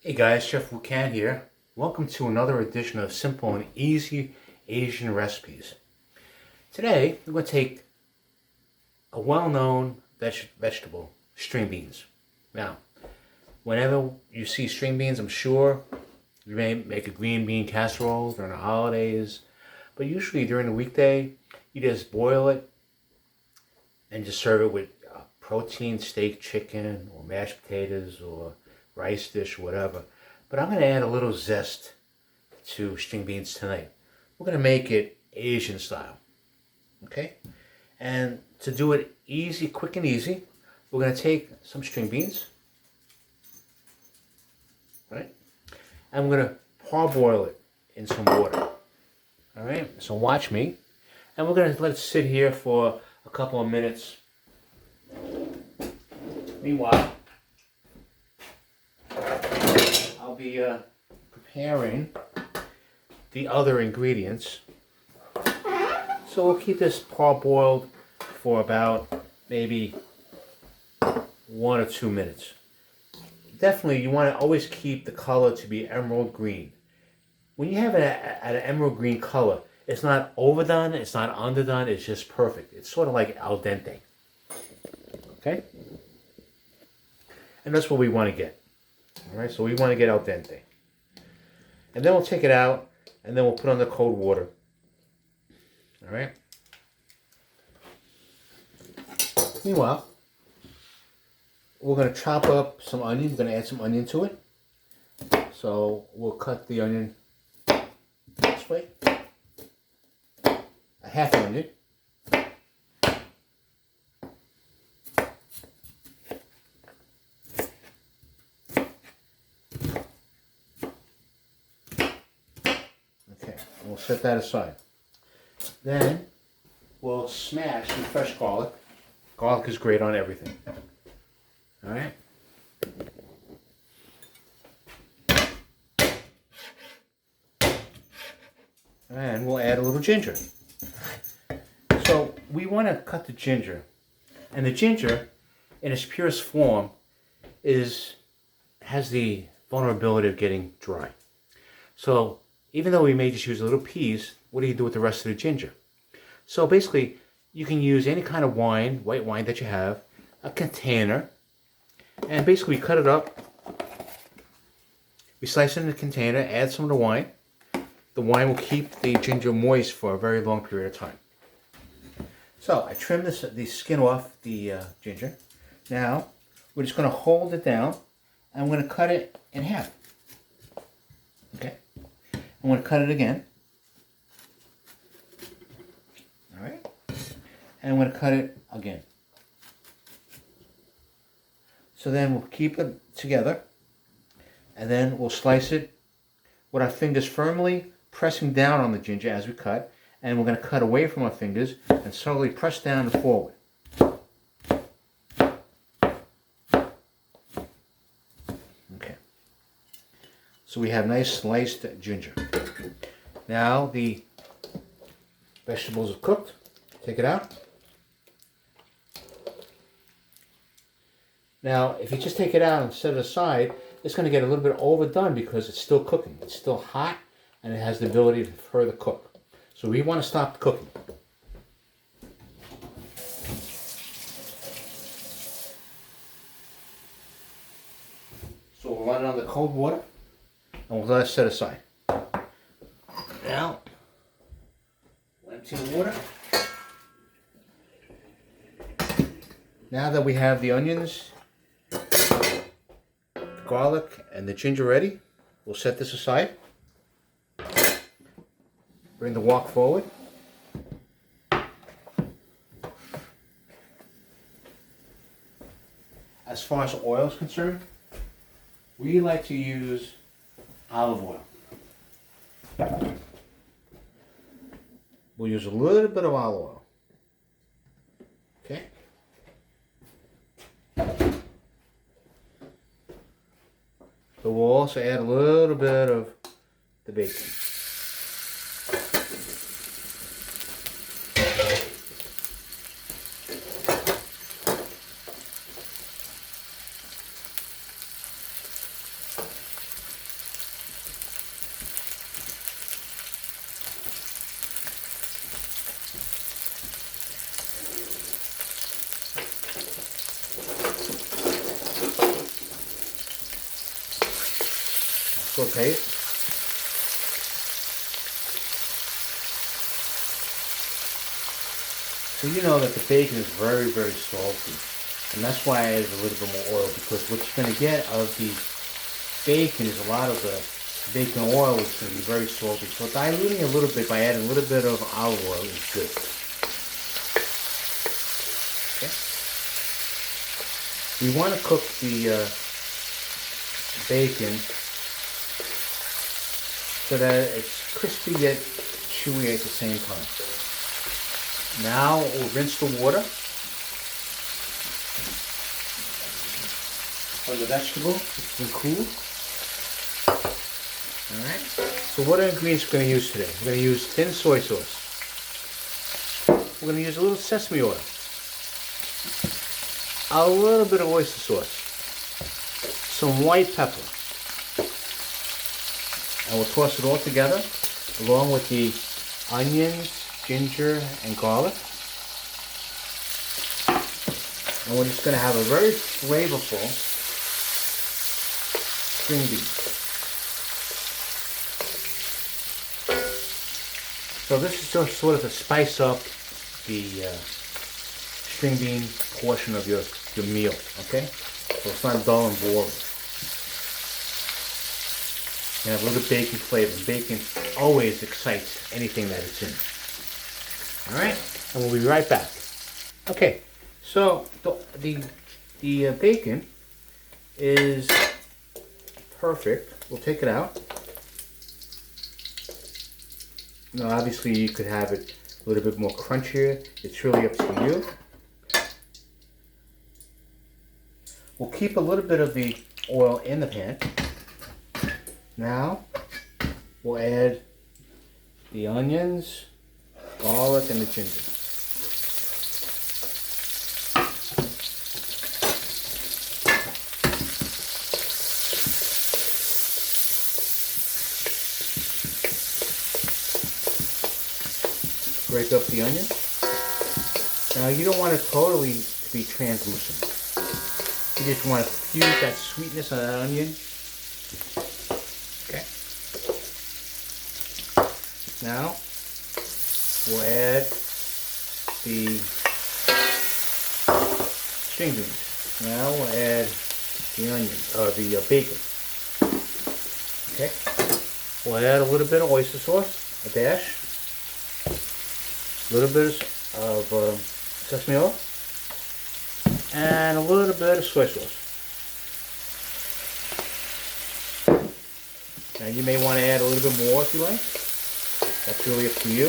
Hey guys, Chef Wukan here. Welcome to another edition of Simple and Easy Asian Recipes. Today, we're going to take a well-known vegetable, string beans. Now, whenever you see string beans, I'm sure you may make a green bean casserole during the holidays, but usually during the weekday, you just boil it and just serve it with protein, steak, chicken, or mashed potatoes, or rice dish, whatever. But I'm going to add a little zest to string beans tonight. We're going to make it Asian style. Okay? And to do it easy, quick and easy, we're going to take some string beans. Right? And we're going to parboil it in some water. Alright? So watch me. And we're going to let it sit here for a couple of minutes. Meanwhile, I'll be preparing the other ingredients. So we'll keep this parboiled for about maybe 1 or 2 minutes. Definitely, you want to always keep the color to be emerald green. When you have it at an emerald green color, it's not overdone, it's not underdone, it's just perfect. It's sort of like al dente. Okay? And that's what we want to get. Alright, so we want to get al dente. And then we'll take it out, and then we'll put on the cold water. Alright? Meanwhile, we're going to chop up some onion. We're going to add some onion to it. So we'll cut the onion this way. A half onion. We'll set that aside. Then we'll smash some fresh garlic. Garlic is great on everything. Alright? And we'll add a little ginger. So we want to cut the ginger. And the ginger, in its purest form, has the vulnerability of getting dry. So even though we may just use a little piece, what do you do with the rest of the ginger? So basically, you can use any kind of wine, white wine that you have, a container, and basically we cut it up. We slice it in the container, add some of the wine. The wine will keep the ginger moist for a very long period of time. So I trim the skin off the ginger. Now, we're just going to hold it down, and I'm going to cut it in half. Okay? I'm going to cut it again. Alright. And I'm going to cut it again. So then we'll keep it together. And then we'll slice it with our fingers firmly pressing down on the ginger as we cut. And we're going to cut away from our fingers and slowly press down and forward. Okay. So we have nice sliced ginger. Now the vegetables are cooked. Take it out. Now, if you just take it out and set it aside, it's going to get a little bit overdone because it's still cooking. It's still hot and it has the ability to further cook. So we want to stop cooking. So we'll run it on the cold water and we'll let it set aside. Now, we'll empty the water. Now that we have the onions, the garlic, and the ginger ready, we'll set this aside. Bring the wok forward. As far as oil is concerned, we like to use olive oil. We'll use a little bit of olive oil. Okay? So we'll also add a little bit of the bacon. saute it. So you know that the bacon is very, very salty. And that's why I added a little bit more oil, because what you're going to get out of the bacon is a lot of the bacon oil is going to be very salty. So diluting a little bit by adding a little bit of olive oil is good. Okay. We want to cook the bacon so that it's crispy yet chewy at the same time. Now we'll rinse the water from the vegetable. It's been cooled. Alright. So what are the ingredients we're going to use today? We're going to use thin soy sauce. We're going to use a little sesame oil. A little bit of oyster sauce. Some white pepper. And we'll toss it all together along with the onions, ginger, and garlic. And we're just going to have a very flavorful string bean. So this is just sort of to spice up the string bean portion of your meal, okay? So it's not dull and boring. You have a little bacon flavor. Bacon always excites anything that it's in. Alright, and we'll be right back. Okay, so the bacon is perfect. We'll take it out. Now obviously you could have it a little bit more crunchier. It's really up to you. We'll keep a little bit of the oil in the pan. Now we'll add the onions, garlic, and the ginger. Break up the onion. Now you don't want it totally to be translucent. You just want to fuse that sweetness of that onion. Okay. Now we'll add the string beans. Now we'll add the onions, the bacon. Okay. We'll add a little bit of oyster sauce, a dash. A little bit of sesame oil. And a little bit of soy sauce. Now you may want to add a little bit more if you like. That's really up to you.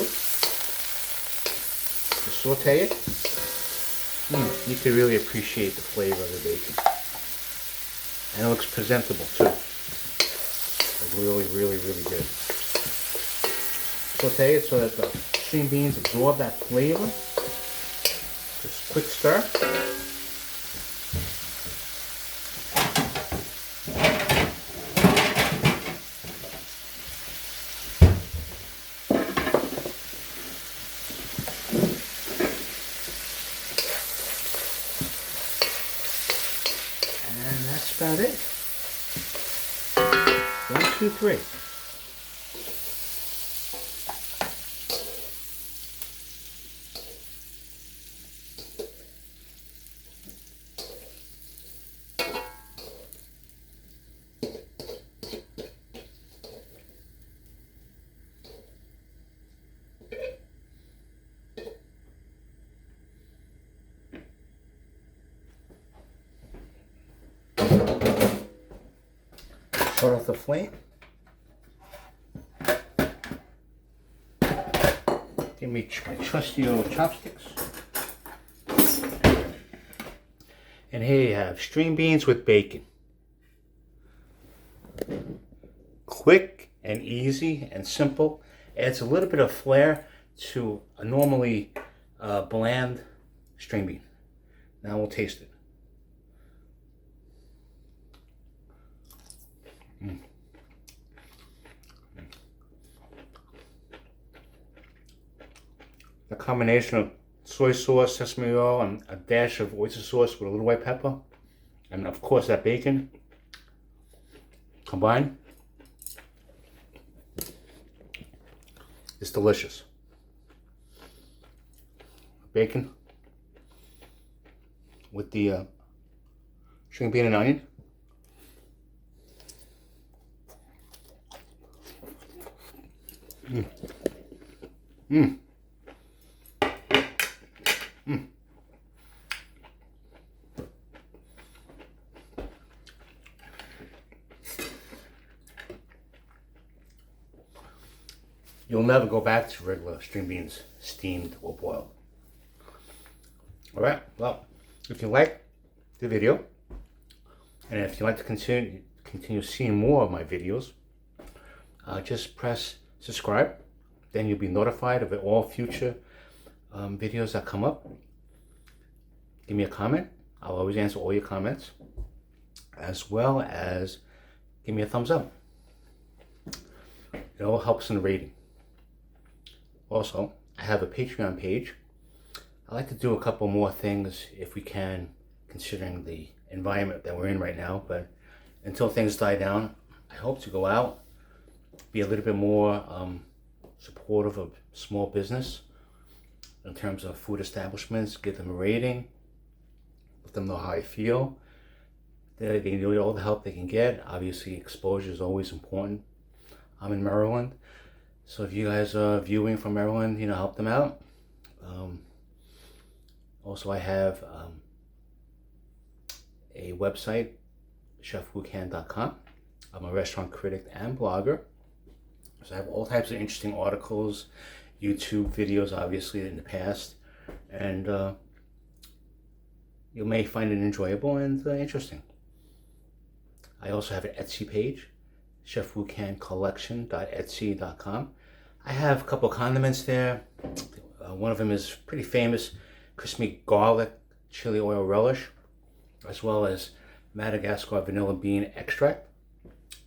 Just saute it. You can really appreciate the flavor of the bacon. And it looks presentable too. It's really, really, really good. Saute it so that the string beans absorb that flavor. Just quick stir. And that's about it. 1, 2, 3. Shut off the flame. Give me my trusty old chopsticks. And here you have string beans with bacon. Quick and easy and simple. Adds a little bit of flair to a normally bland string bean. Now we'll taste it. The combination of soy sauce, sesame oil, and a dash of oyster sauce with a little white pepper, and of course that bacon combined, delicious. Bacon with the string bean and onion. Mm. Mm. Mm. You'll never go back to regular string beans, steamed or boiled. Alright, well, if you like the video, and if you'd like to continue seeing more of my videos, just press subscribe. Then you'll be notified of all future videos that come up. Give me a comment. I'll always answer all your comments, as well as give me a thumbs up. It all helps in the rating. Also, I have a Patreon page. I like to do a couple more things if we can, considering the environment that we're in right now. But until things die down, I hope to go out, be a little bit more supportive of small business in terms of food establishments, give them a rating, let them know how I feel. They need all the help they can get. Obviously, exposure is always important. I'm in Maryland, so if you guys are viewing from Maryland, help them out. Also, I have a website, chefwucan.com. I'm a restaurant critic and blogger. So I have all types of interesting articles, YouTube videos, obviously, in the past. And you may find it enjoyable and interesting. I also have an Etsy page, chefwucancollection.etsy.com. I have a couple condiments there. One of them is pretty famous, crispy garlic chili oil relish, as well as Madagascar vanilla bean extract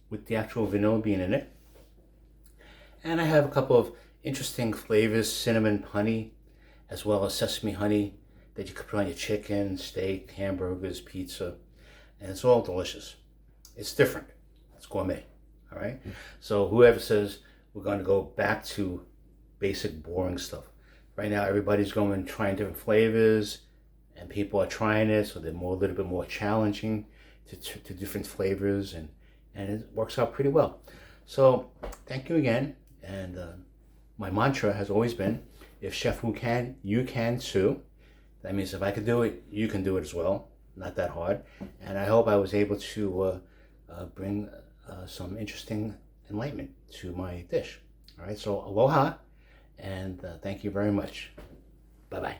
with the actual vanilla bean in it. And I have a couple of interesting flavors, cinnamon honey, as well as sesame honey that you could put on your chicken, steak, hamburgers, pizza, and it's all delicious. It's different. It's gourmet. All right. So whoever says we're going to go back to basic, boring stuff. Right now, everybody's trying different flavors, and people are trying it, so they're a little bit more challenging to different flavors, and it works out pretty well. So thank you again, and my mantra has always been, if Chef Wu can, you can too. That means if I can do it, you can do it as well. Not that hard. And I hope I was able to bring some interesting enlightenment to my dish. All right, so aloha, and thank you very much. Bye-bye.